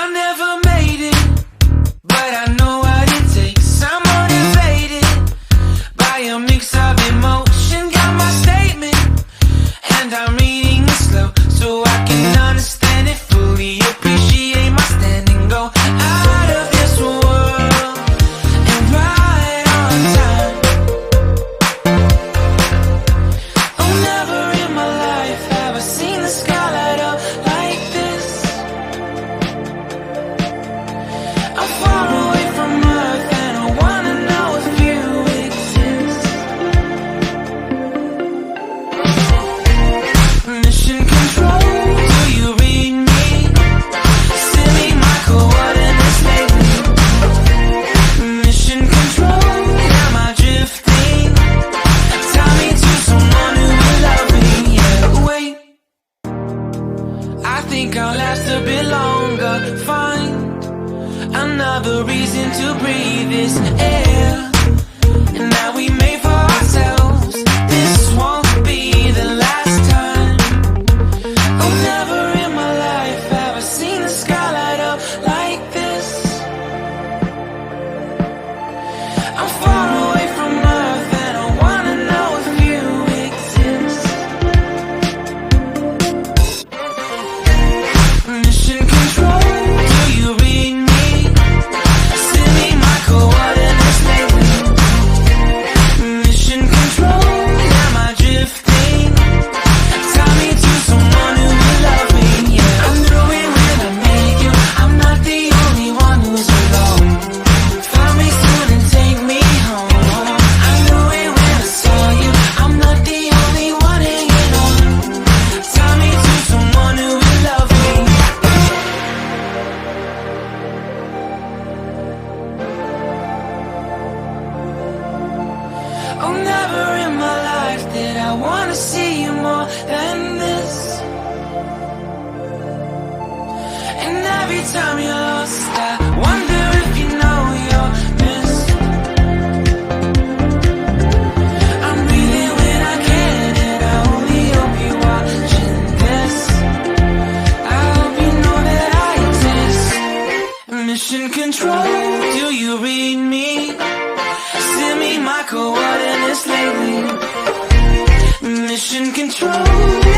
I never made it, but I know what it takes. I'm motivated by a mix of emotion. Got my statement, and I'm reading it slow so I can understand it fully. Appreciate my standing, go out of this world and right on time. Oh, never in my life have I seen the sky light up like this. I'm far away from Earth and I wanna know if you exist. Mission control, do you read me? Send me my coordinates lately. Mission control, am I drifting? Tie me to someone who will love me. Yeah, wait, I think I'll last a bit longer. Find another reason to breathe this air, and that we made for ourselves. This won't be the last time. Oh, never in my life have I seen the sky light up like this. I'm far away from Earth and I wanna know if you exist. Mission control, do you read me? Send me my coordinates lately. Mission control, am I drifting? Tie me to someone who will love me. Yeah, I knew it when I met you. I'm not the only one who's alone. Find me soon and take me home. I knew it when I saw you. I'm not the only one hanging on. Tie me to someone who will love me. Oh, never in my life did I wanna see you more than this. And every time you're lost, I wonder if you know you're missed. I'm breathing when I can, and I only hope you're watching this. I hope you know that I exist. Mission control, do you read me? Send me my coordinates lately. Mission control.